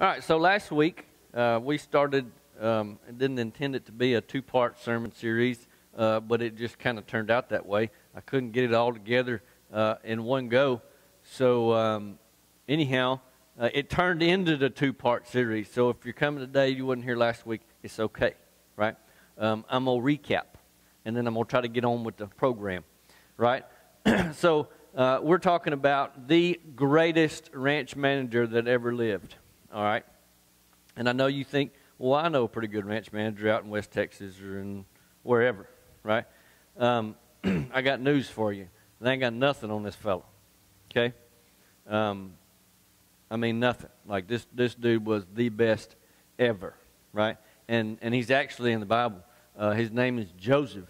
All right, so last week we started, didn't intend it to be a two-part sermon series, but it just kind of turned out that way. I couldn't get it all together in one go. So anyhow, it turned into the two-part series. So if you're coming today, you wasn't here last week, it's okay, right? I'm going to recap, and then I'm going to try to get on with the program, right? So we're talking about the greatest ranch manager that ever lived. All right, and I know you think, well, I know a pretty good ranch manager out in West Texas or in wherever, right? I got news for you. They ain't got nothing on this fellow, okay? I mean, nothing. Like, this dude was the best ever, right? And he's actually in the Bible. His name is Joseph.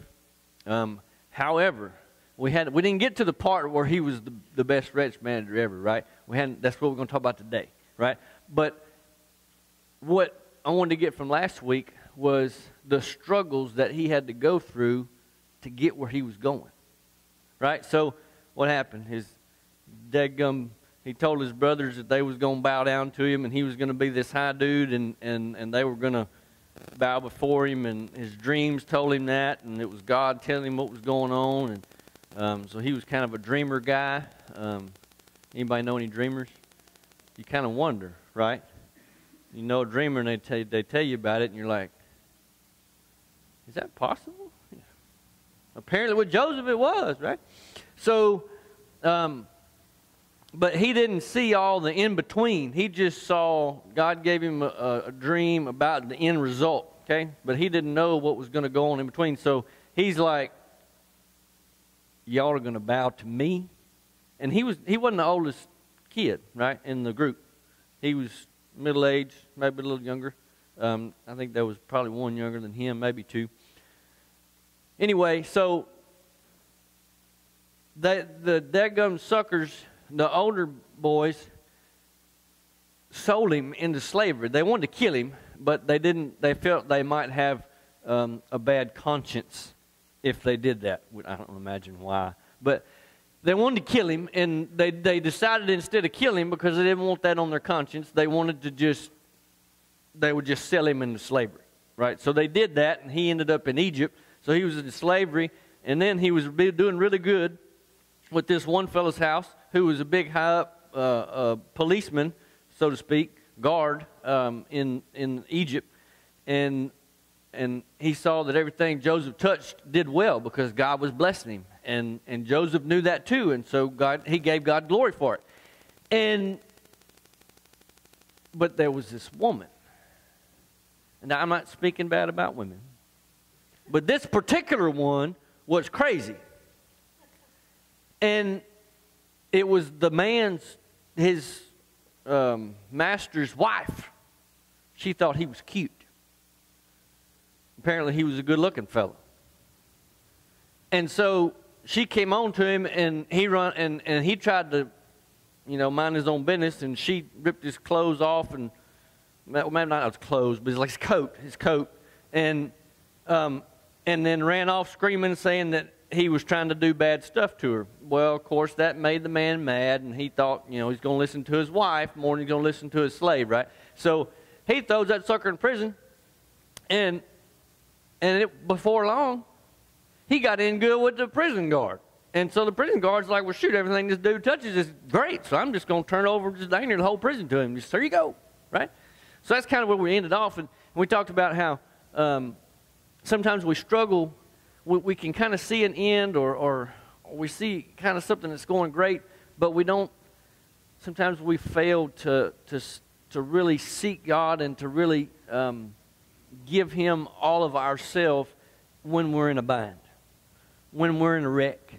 However, we didn't get to the part where he was the best ranch manager ever, right? That's what we're going to talk about today, right? But what I wanted to get from last week was the struggles that he had to go through to get where he was going, right? So what happened? He told his brothers that they was going to bow down to him, and he was going to be this high dude, and they were going to bow before him, and his dreams told him that, and it was God telling him what was going on, and so he was kind of a dreamer guy. Anybody know any dreamers? You kind of wonder, right? You know a dreamer, and they tell you about it, and you're like, is that possible? Yeah. Apparently with Joseph it was, right? So, but he didn't see all the in-between. He just saw God gave him a dream about the end result, okay? But he didn't know what was going to go on in between. So he's like, y'all are going to bow to me? And he wasn't the oldest kid, right, in the group. He was middle-aged, maybe a little younger. I think there was probably one younger than him, maybe two. Anyway, so the dadgum suckers, the older boys, sold him into slavery. They wanted to kill him, but they didn't. They felt they might have a bad conscience if they did that. I don't imagine why, but they wanted to kill him, and they decided instead of kill him, because they didn't want that on their conscience, they would just sell him into slavery, right? So they did that, and he ended up in Egypt. So he was in slavery, and then he was doing really good with this one fellow's house who was a big high-up policeman, so to speak, guard in Egypt, and he saw that everything Joseph touched did well because God was blessing him. And Joseph knew that too, and so he gave God glory for it. But there was this woman. And now I'm not speaking bad about women, but this particular one was crazy. And it was his master's wife. She thought he was cute. Apparently he was a good-looking fellow. And so she came on to him, and he tried to, mind his own business, and she ripped his clothes off, and maybe not his clothes, but like his coat, and then ran off screaming, saying that he was trying to do bad stuff to her. Well, of course, that made the man mad, and he thought, he's going to listen to his wife more than he's going to listen to his slave, right? So he throws that sucker in prison, and before long, he got in good with the prison guard. And so the prison guard's like, well, shoot, everything this dude touches is great, so I'm just going to turn over just dang near the whole prison to him. Just, there you go, right? So that's kind of where we ended off. And we talked about how sometimes we struggle. We can kind of see an end, or we see kind of something that's going great, but we don't. Sometimes we fail to really seek God and to really give Him all of ourselves when we're in a bind, when we're in a wreck.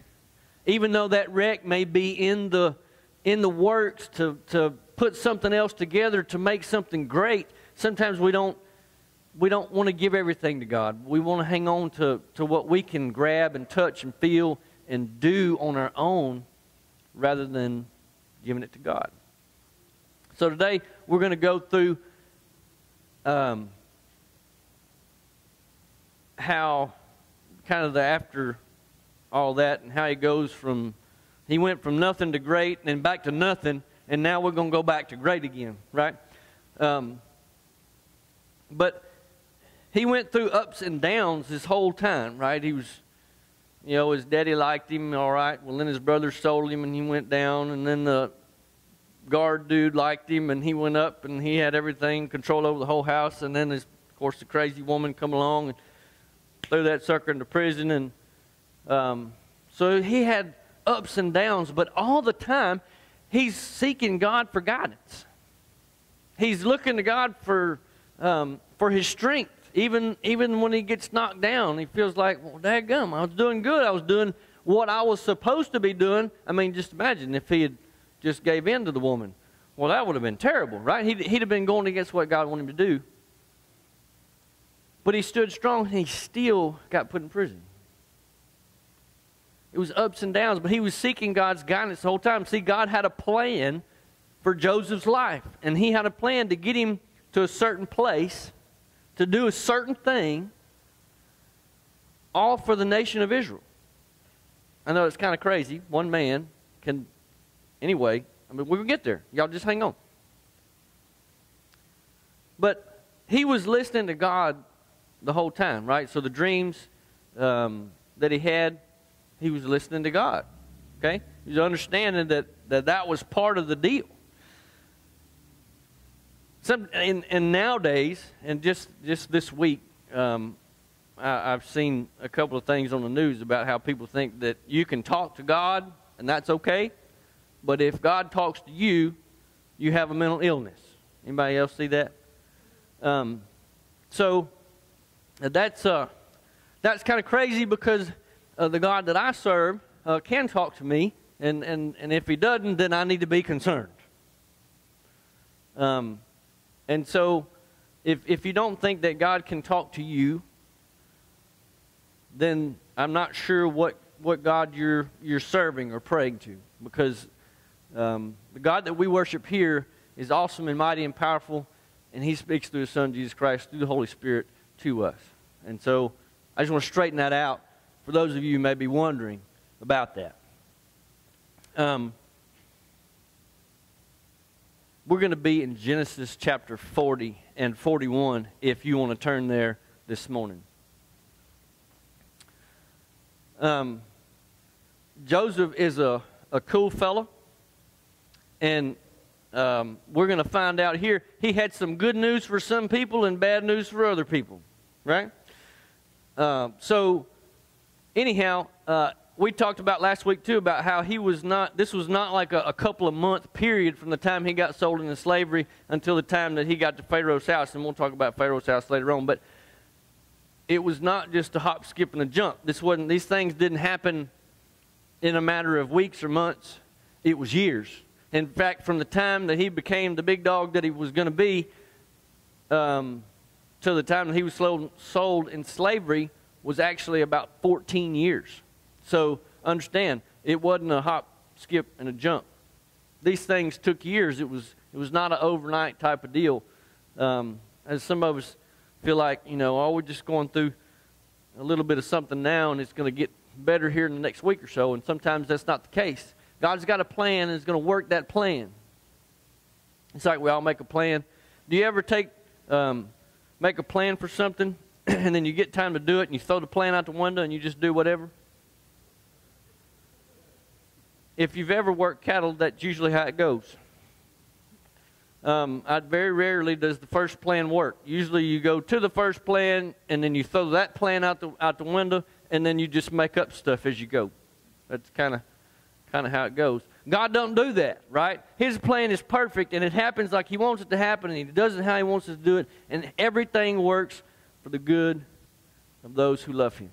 Even though that wreck may be in the works to put something else together to make something great, sometimes we don't want to give everything to God. We want to hang on to what we can grab and touch and feel and do on our own rather than giving it to God. So today we're going to go through how kind of after all that, and how he went from nothing to great and then back to nothing, and now we're going to go back to great again, right? But he went through ups and downs this whole time, right? He was, his daddy liked him, all right. Well, then his brother sold him, and he went down. And then the guard dude liked him, and he went up, and he had everything, control over the whole house. And then, of course, the crazy woman come along and threw that sucker into prison. And so he had ups and downs, but all the time, he's seeking God for guidance. He's looking to God for his strength. Even when he gets knocked down, he feels like, well, dadgum, I was doing good. I was doing what I was supposed to be doing. I mean, just imagine if he had just gave in to the woman. Well, that would have been terrible, right? He'd have been going against what God wanted him to do. But he stood strong, and he still got put in prison. It was ups and downs, but he was seeking God's guidance the whole time. See, God had a plan for Joseph's life, and he had a plan to get him to a certain place, to do a certain thing, all for the nation of Israel. I know it's kind of crazy. One man can, anyway, we'll get there. Y'all just hang on. But he was listening to God the whole time, right? So the dreams that he had, he was listening to God, okay? He was understanding that was part of the deal. And nowadays, and just this week, I've seen a couple of things on the news about how people think that you can talk to God, and that's okay. But if God talks to you, you have a mental illness. Anybody else see that? So that's kind of crazy, because the God that I serve can talk to me, and if he doesn't, then I need to be concerned. And so, if you don't think that God can talk to you, then I'm not sure what God you're serving or praying to, because the God that we worship here is awesome and mighty and powerful, and he speaks through his Son, Jesus Christ, through the Holy Spirit to us. And so, I just want to straighten that out for those of you who may be wondering about that. We're going to be in Genesis chapter 40 and 41 if you want to turn there this morning. Joseph is a cool fellow, and we're going to find out here he had some good news for some people and bad news for other people, right? So anyhow, we talked about last week too about how this was not like a couple of month period from the time he got sold into slavery until the time that he got to Pharaoh's house, and we'll talk about Pharaoh's house later on. But it was not just a hop, skip, and a jump. These things didn't happen in a matter of weeks or months. It was years. In fact, from the time that he became the big dog that he was going to be, to the time that he was sold in slavery, was actually about 14 years. So understand, it wasn't a hop, skip, and a jump. These things took years. It was not an overnight type of deal. As some of us feel like, we're just going through a little bit of something now, and it's going to get better here in the next week or so. And sometimes that's not the case. God's got a plan, and is going to work that plan. It's like we all make a plan. Do you ever make a plan for something, and then you get time to do it, and you throw the plan out the window, and you just do whatever? If you've ever worked cattle, that's usually how it goes. Very rarely does the first plan work. Usually you go to the first plan, and then you throw that plan out the window, and then you just make up stuff as you go. That's kind of how it goes. God don't do that, right? His plan is perfect, and it happens like he wants it to happen, and he does it how he wants us to do it, and everything works for the good of those who love him.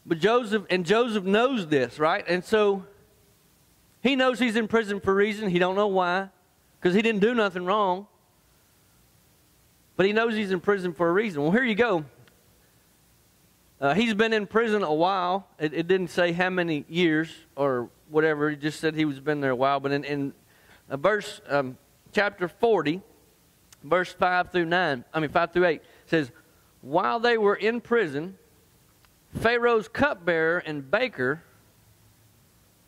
But Joseph knows this, right? And so he knows he's in prison for a reason. He don't know why, because he didn't do nothing wrong. But he knows he's in prison for a reason. Well, here you go. He's been in prison a while. It didn't say how many years or whatever. It just said he was been there a while. But in chapter 40, verse 5 through 8, says, while they were in prison, Pharaoh's cupbearer and baker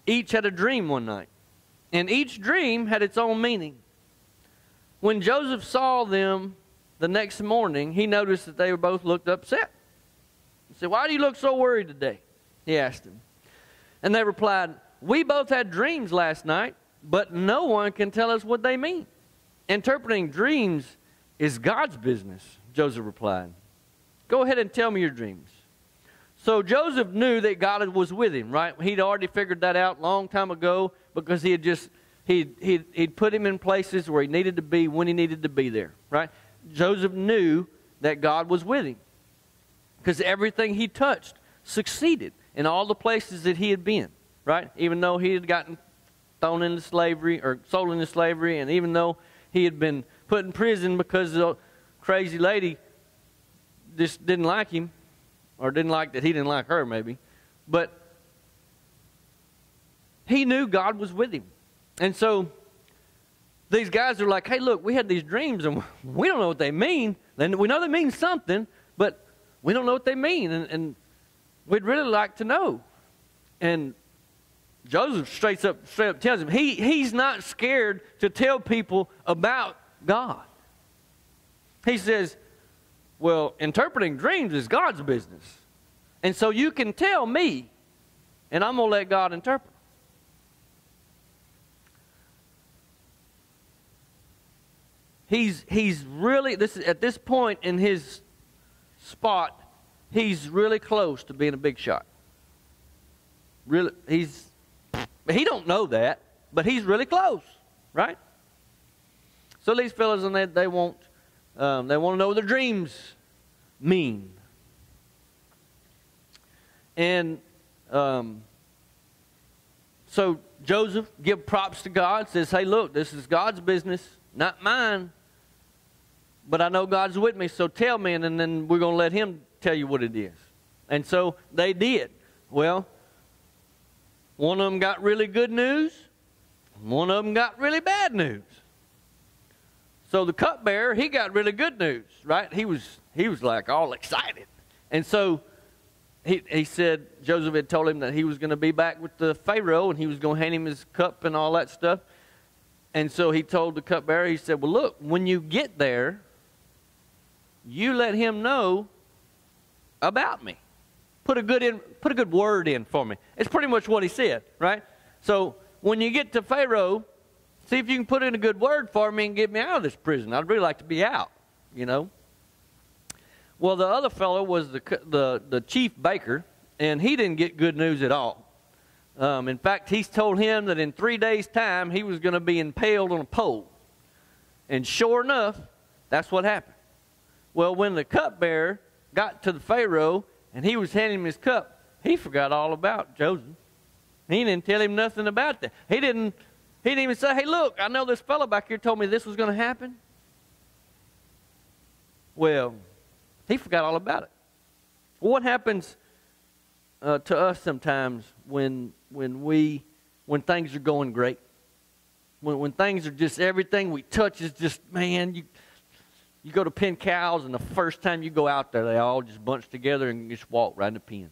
each had a dream one night, and each dream had its own meaning. when Joseph saw them the next morning, he noticed that they both looked upset. He said, "Why do you look so worried today?" he asked them. And they replied, "We both had dreams last night, but no one can tell us what they mean." "Interpreting dreams is God's business," Joseph replied. "Go ahead and tell me your dreams." So Joseph knew that God was with him, right? He'd already figured that out a long time ago because he'd put him in places where he needed to be when he needed to be there, right? Joseph knew that God was with him because everything he touched succeeded in all the places that he had been, right? Even though he had gotten thrown into slavery or sold into slavery, and even though he had been put in prison because the crazy lady just didn't like him, or didn't like that he didn't like her maybe, but he knew God was with him. And so these guys are like, "Hey, look, we had these dreams and we don't know what they mean. And we know they mean something, but we don't know what they mean, and we'd really like to know." And Joseph straight up tells him he's not scared to tell people about God. He says, "Well, interpreting dreams is God's business. And so you can tell me, and I'm going to let God interpret." He's really, at this point in his spot, he's really close to being a big shot. Really, he don't know that, but he's really close, right? So these fellas, and they want to know what their dreams mean. And so Joseph give props to God, says, "Hey, look, this is God's business, not mine. But I know God's with me, so tell me, and then we're going to let him tell you what it is." And so they did. Well, one of them got really good news. One of them got really bad news. So the cupbearer, he got really good news, right? He was like all excited. And so he said, Joseph had told him that he was going to be back with the Pharaoh, and he was going to hand him his cup and all that stuff. And so he told the cupbearer, he said, "Well, look, when you get there, you let him know about me. Put a good word in for me." It's pretty much what he said, right? So when you get to Pharaoh, see if you can put in a good word for me and get me out of this prison. I'd really like to be out, you know. Well, the other fellow was the chief baker, and he didn't get good news at all. In fact, he's told him that in 3 days' time he was going to be impaled on a pole. And sure enough, that's what happened. Well, when the cupbearer got to the Pharaoh and he was handing him his cup, he forgot all about Joseph. He didn't tell him nothing about that. He didn't even say, "Hey, look, I know this fellow back here told me this was going to happen." Well, he forgot all about it. What happens to us sometimes when things are going great? When things are just, everything we touch is just, man, you go to pen cows, and the first time you go out there, they all just bunch together and just walk right in the pen.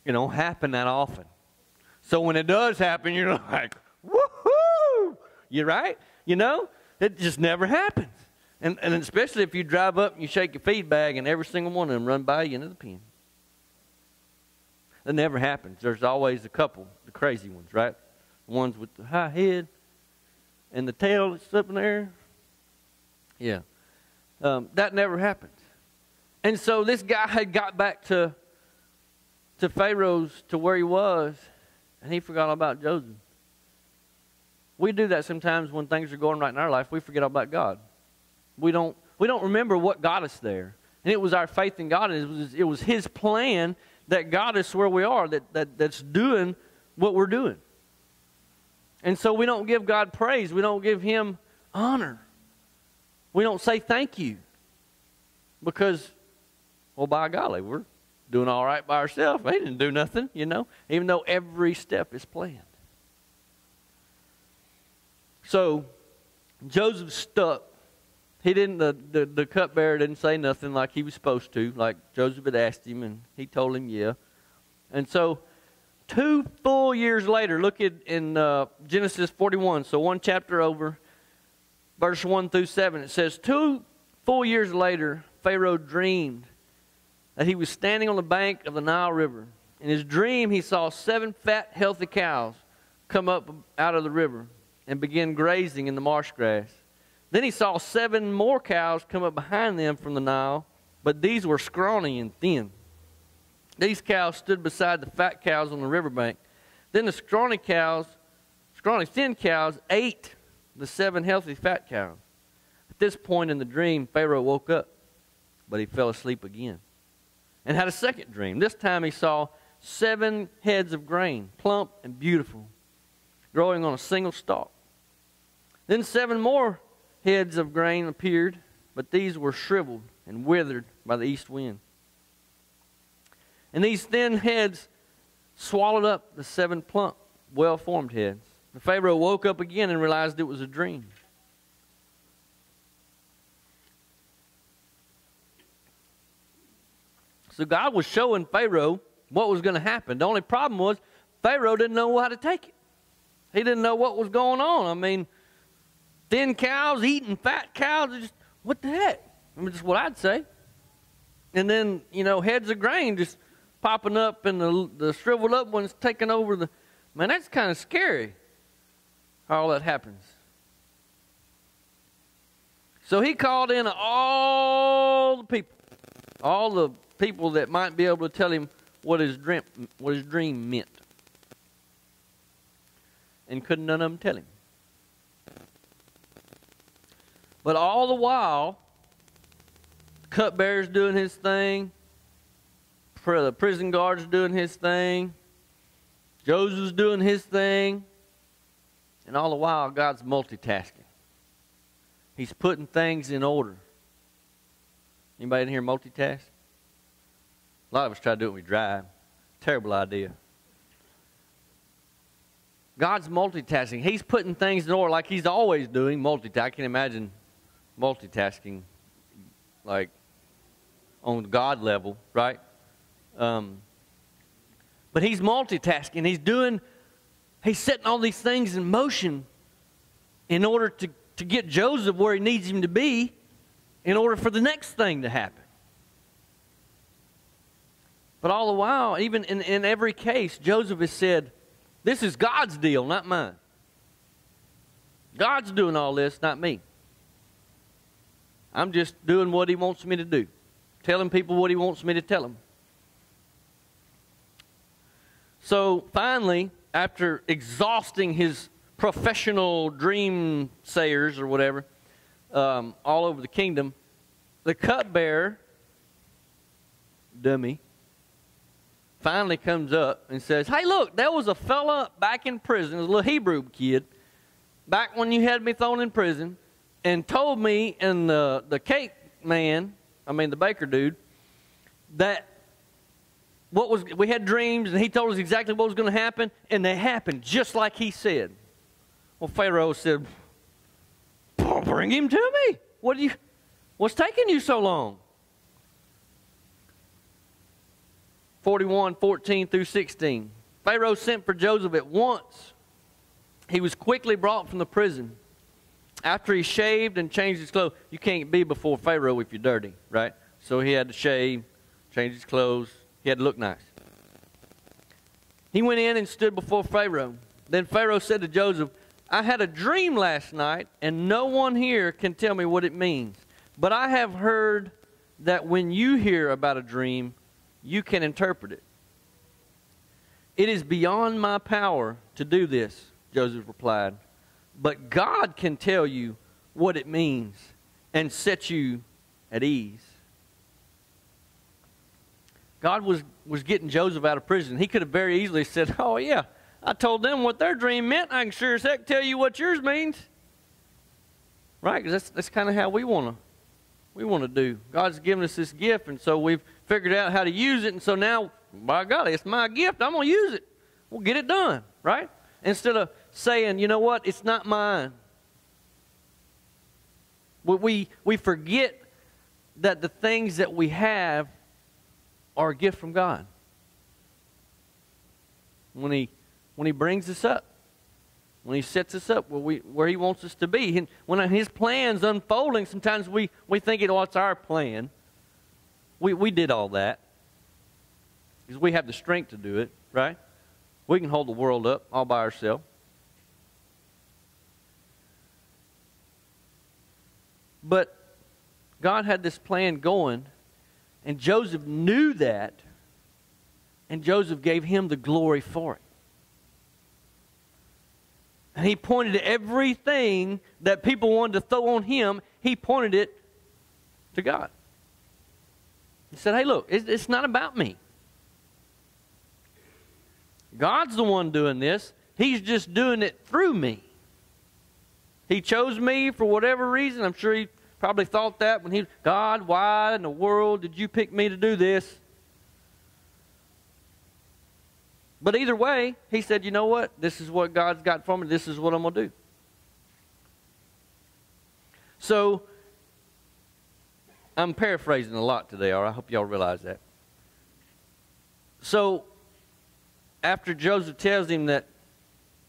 It don't happen that often. So when it does happen, you're like, woohoo! You're right? You know? It just never happens. And especially if you drive up and you shake your feed bag and every single one of them run by you into the pen. That never happens. There's always a couple, the crazy ones, right? The ones with the high head and the tail that's up in there. Yeah. That never happens. And so this guy had got back to Pharaoh's, to where he was, and he forgot all about Joseph. We do that sometimes when things are going right in our life. We forget all about God. We don't remember what got us there. And it was our faith in God. And it was his plan that got us where we are, that's doing what we're doing. And so we don't give God praise. We don't give him honor. We don't say thank you. Because, well, by golly, we're doing all right by ourselves. He didn't do nothing, you know, even though every step is planned. So Joseph stuck. He didn't. The cupbearer didn't say nothing like he was supposed to, like Joseph had asked him, and he told him yeah. And so 2 full years later, look in Genesis 41. So one chapter over. verse 1 through 7, it says, 2 full years later, Pharaoh dreamed that he was standing on the bank of the Nile River. In his dream, he saw 7 fat, healthy cows come up out of the river and begin grazing in the marsh grass. Then he saw 7 more cows come up behind them from the Nile, but these were scrawny and thin. These cows stood beside the fat cows on the riverbank. Then the scrawny, thin cows ate the 7 healthy fat cows. At this point in the dream, Pharaoh woke up, but he fell asleep again and had a second dream. This time he saw 7 heads of grain, plump and beautiful, growing on a single stalk. Then 7 more heads of grain appeared, but these were shriveled and withered by the east wind. And these thin heads swallowed up the 7 plump, well-formed heads. The Pharaoh woke up again and realized it was a dream. So God was showing Pharaoh what was going to happen. The only problem was Pharaoh didn't know how to take it. He didn't know what was going on. I mean, thin cows eating fat cows, just, what the heck? I mean, just what I'd say. And then, heads of grain just popping up and the shriveled up ones taking over the... Man, that's kind of scary how all that happens. So he called in all the people that might be able to tell him what his dream meant. And couldn't none of them tell him. But all the while, cupbearer's doing his thing, the prison guard's doing his thing, Joseph's doing his thing, and all the while God's multitasking. He's putting things in order. Anybody in here multitask? A lot of us try to do it when we drive. Terrible idea. God's multitasking. He's putting things in order like he's always doing. I can imagine multitasking like on God level, right? But he's multitasking. He's setting all these things in motion in order to get Joseph where he needs him to be in order for the next thing to happen. But all the while, even in every case, Joseph has said, this is God's deal, not mine. God's doing all this, not me. I'm just doing what he wants me to do. Telling people what he wants me to tell them. So finally, after exhausting his professional dream sayers or whatever, all over the kingdom, the cupbearer, dummy, finally comes up and says, hey, look, there was a fella back in prison, a little Hebrew kid, back when you had me thrown in prison, and told me and the cake man, the baker dude, that we had dreams, and he told us exactly what was going to happen, and they happened just like he said. Well, Pharaoh said, bring him to me. What's taking you so long? 41:14 through 16. Pharaoh sent for Joseph at once. He was quickly brought from the prison. After he shaved and changed his clothes, you can't be before Pharaoh if you're dirty, right? So he had to shave, change his clothes. He had to look nice. He went in and stood before Pharaoh. Then Pharaoh said to Joseph, I had a dream last night, and no one here can tell me what it means. But I have heard that when you hear about a dream, you can interpret it. It is beyond my power to do this, Joseph replied. But God can tell you what it means and set you at ease. God was getting Joseph out of prison. He could have very easily said, oh yeah, I told them what their dream meant. I can sure as heck tell you what yours means. Right? Because that's kind of how we want to do. God's given us this gift, and so we've figured out how to use it, and so now, by golly, it's my gift. I'm going to use it. We'll get it done, right? Instead of saying, you know what, it's not mine. We forget that the things that we have are a gift from God. When he brings us up, when he sets us up where he wants us to be. And when his plan's unfolding, sometimes we think it's our plan. We did all that because we have the strength to do it, right? We can hold the world up all by ourselves. But God had this plan going, and Joseph knew that, and Joseph gave him the glory for it. And he pointed to everything that people wanted to throw on him, he pointed it to God. He said, hey, look, it's not about me. God's the one doing this. He's just doing it through me. He chose me for whatever reason. I'm sure he probably thought that when God, why in the world did you pick me to do this? But either way, he said, you know what? This is what God's got for me. This is what I'm going to do. So, I'm paraphrasing a lot today, all right? I hope y'all realize that. So, after Joseph tells him that,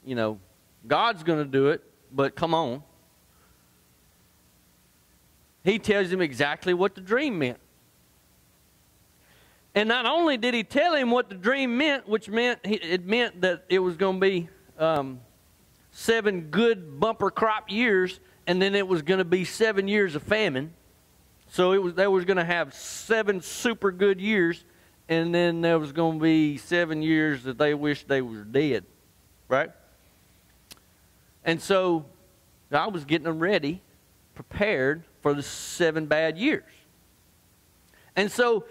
you know, God's going to do it, but come on, he tells him exactly what the dream meant. And not only did he tell him what the dream meant, which meant it meant that it was going to be 7 good bumper crop years, and then it was going to be 7 years of famine. So they was going to have 7 super good years, and then there was going to be 7 years that they wished they were dead, right? And so God was getting them ready, prepared for the 7 bad years. And so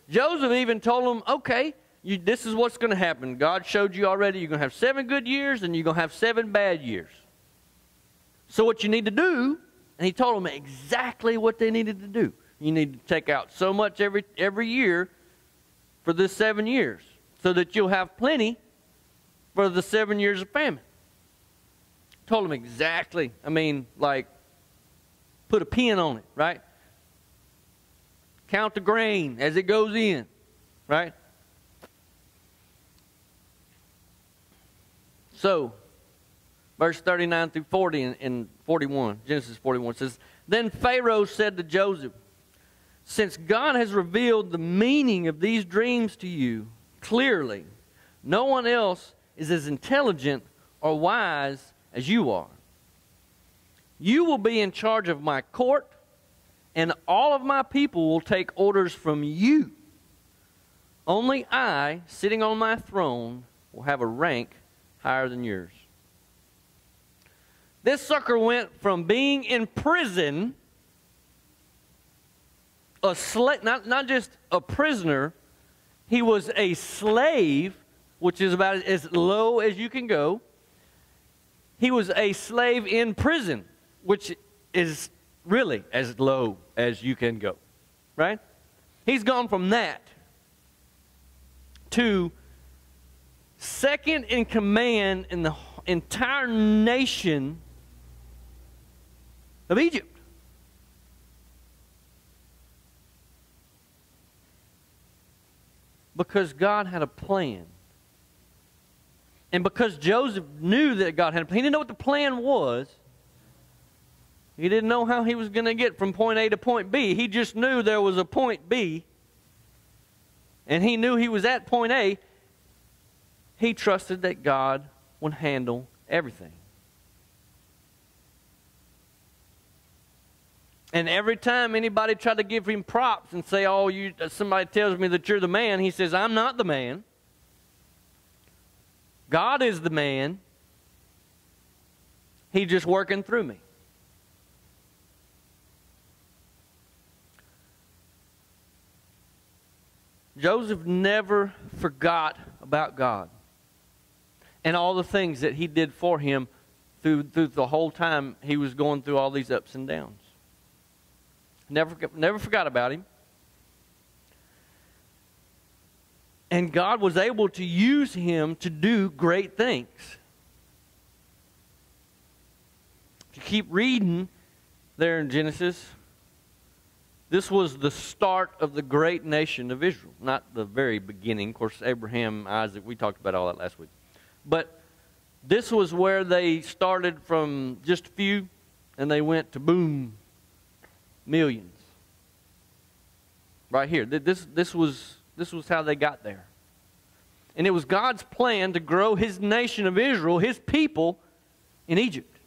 Joseph even told them, okay, this is what's going to happen. God showed you already you're going to have 7 good years and you're going to have 7 bad years. So what you need to do, and he told them exactly what they needed to do. You need to take out so much every year for this 7 years so that you'll have plenty for the 7 years of famine. Told them exactly, I mean, like, put a pin on it, right? Count the grain as it goes in, right? So, verse 39 through 40 and 41, Genesis 41 says, Then Pharaoh said to Joseph, Since God has revealed the meaning of these dreams to you clearly, no one else is as intelligent or wise as you are. You will be in charge of my court, and all of my people will take orders from you. Only I, sitting on my throne, will have a rank higher than yours. This sucker went from being in prison, a slave, not just a prisoner, he was a slave, which is about as low as you can go. He was a slave in prison, which is really as low as you can go, right? He's gone from that to second in command in the entire nation of Egypt. Because God had a plan. And because Joseph knew that God had a plan, he didn't know what the plan was. He didn't know how he was going to get from point A to point B. He just knew there was a point B. And he knew he was at point A. He trusted that God would handle everything. And every time anybody tried to give him props and say, oh, somebody tells me that you're the man, he says, I'm not the man. God is the man. He's just working through me. Joseph never forgot about God and all the things that he did for him through the whole time he was going through all these ups and downs. Never forgot about him. And God was able to use him to do great things. If you keep reading there in Genesis, this was the start of the great nation of Israel. Not the very beginning. Of course, Abraham, Isaac, we talked about all that last week. But This was where they started from just a few, and they went to boom, millions. Right here. This was how they got there. And it was God's plan to grow His nation of Israel, His people, in Egypt.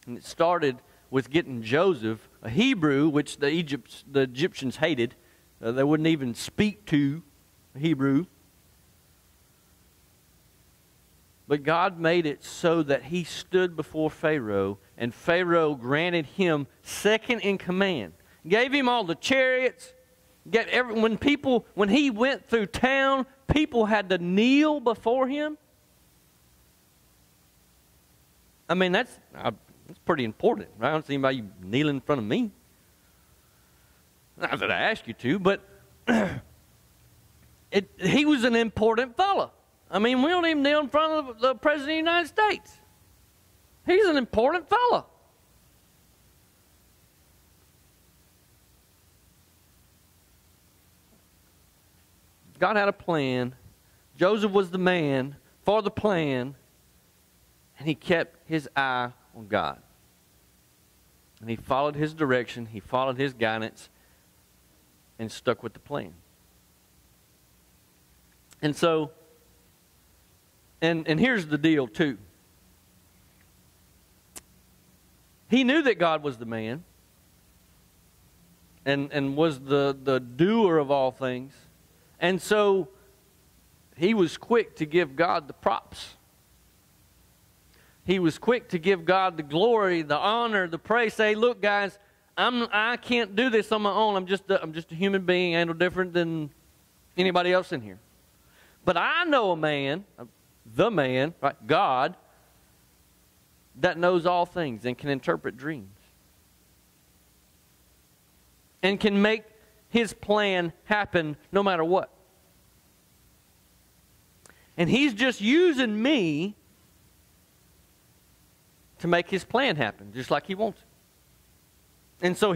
And it started with getting Joseph, a Hebrew, which the Egyptians hated. They wouldn't even speak to Hebrew. But God made it so that he stood before Pharaoh, and Pharaoh granted him second in command. Gave him all the chariots. When he went through town, people had to kneel before him. I mean, that's pretty important, right? I don't see anybody kneeling in front of me. Not that I ask you to, but he was an important fella. I mean, we don't even kneel in front of the President of the United States. He's an important fella. God had a plan. Joseph was the man for the plan, and he kept his eye on God. And he followed his direction, he followed his guidance, and stuck with the plan. And so, and here's the deal too. He knew that God was the man and was the doer of all things. And so he was quick to give God the props. He was quick to give God the glory, the honor, the praise. Say, look, guys, I can't do this on my own. I'm just a human being. I ain't no different than anybody else in here. But I know a man, the man, right, God, that knows all things and can interpret dreams. And can make his plan happen no matter what. And he's just using me to make his plan happen, just like he wants it. And so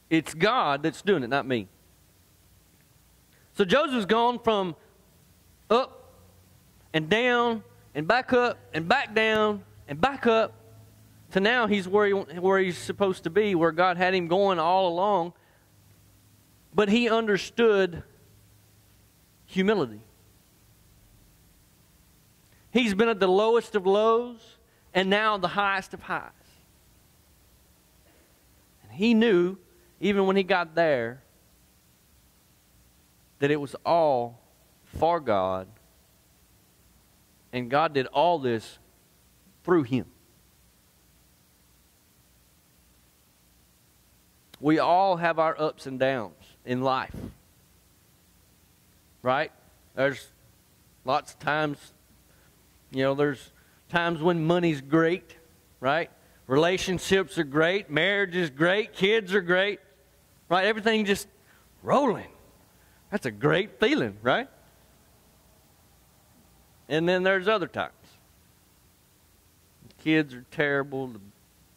it's God that's doing it, not me. So Joseph's gone from up and down and back up and back down and back up to now he's where he's supposed to be, where God had him going all along. But he understood humility. He's been at the lowest of lows and now the highest of highs. And he knew, even when he got there, that it was all for God, and God did all this through him. We all have our ups and downs in life, right? There's lots of times, there's times when money's great, right? Relationships are great, marriage is great, kids are great, right? Everything just rolling. That's a great feeling, right? And then there's other times. The kids are terrible, the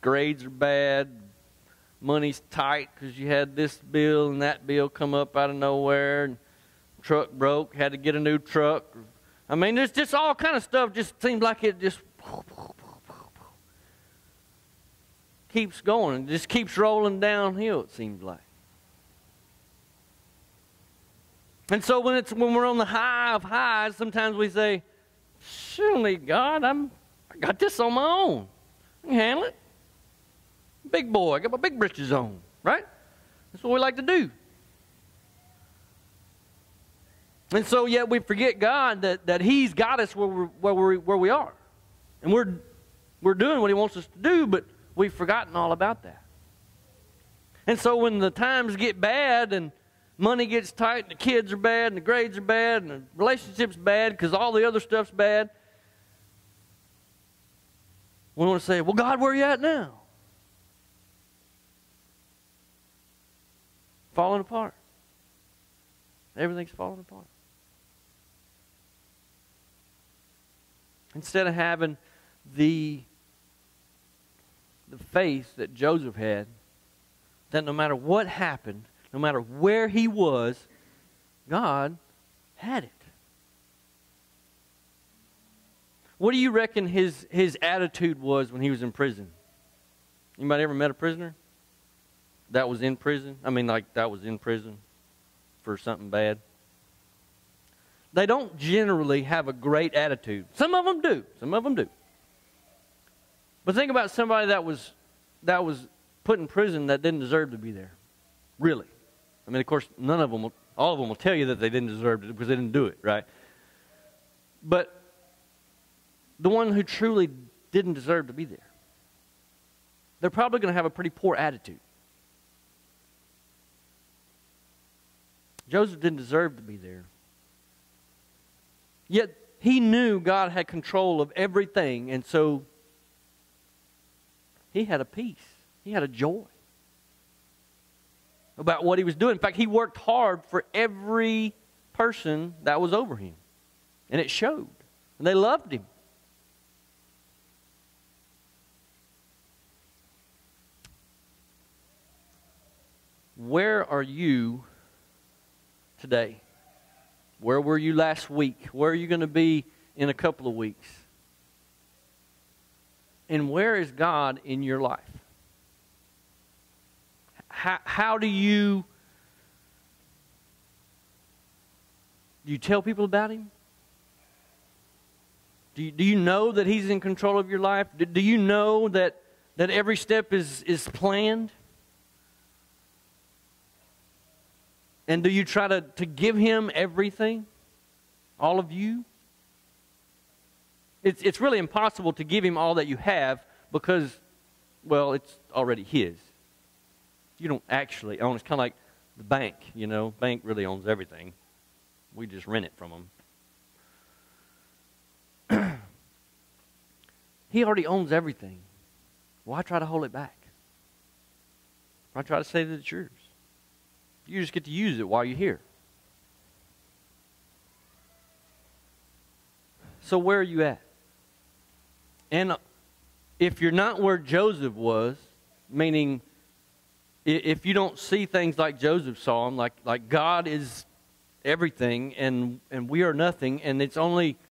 grades are bad, money's tight because you had this bill and that bill come up out of nowhere, and truck broke, had to get a new truck. I mean, there's just all kind of stuff. Just seems like it just keeps going. It just keeps rolling downhill, it seems like. And so when we're on the high of highs, sometimes we say, surely, God, I got this on my own. I can handle it. Big boy, I got my big britches on, right? That's what we like to do. And so yet we forget God that he's got us where we are. And we're doing what he wants us to do, but we've forgotten all about that. And so when the times get bad and money gets tight and the kids are bad and the grades are bad and the relationship's bad because all the other stuff's bad, we want to say, well, God, where are you at now? Falling apart. Everything's falling apart. Instead of having the faith that Joseph had, that no matter what happened, no matter where he was, God had it. What do you reckon his attitude was when he was in prison? Anybody ever met a prisoner that was in prison? I mean, like, that was in prison for something bad? They don't generally have a great attitude. Some of them do. Some of them do. But think about somebody that was put in prison that didn't deserve to be there. Really. I mean, of course, all of them will tell you that they didn't deserve it because they didn't do it, right? But the one who truly didn't deserve to be there, they're probably going to have a pretty poor attitude. Joseph didn't deserve to be there. Yet he knew God had control of everything, and so he had a peace. He had a joy about what he was doing. In fact, he worked hard for every person that was over him, and it showed. And they loved him. Where are you today? Where were you last week? Where are you going to be in a couple of weeks? And where is God in your life? How do you tell people about Him? Do you know that He's in control of your life? Do you know that every step is planned? And do you try to give Him everything? All of you? It's really impossible to give Him all that you have because, well, it's already His. You don't actually own it. It's kind of like the bank, you know. Bank really owns everything. We just rent it from them. He already owns everything. Why try to hold it back? Why try to say that it's yours? You just get to use it while you're here. So where are you at? And if you're not where Joseph was, meaning if you don't see things like Joseph saw them, like God is everything and we are nothing, and it's only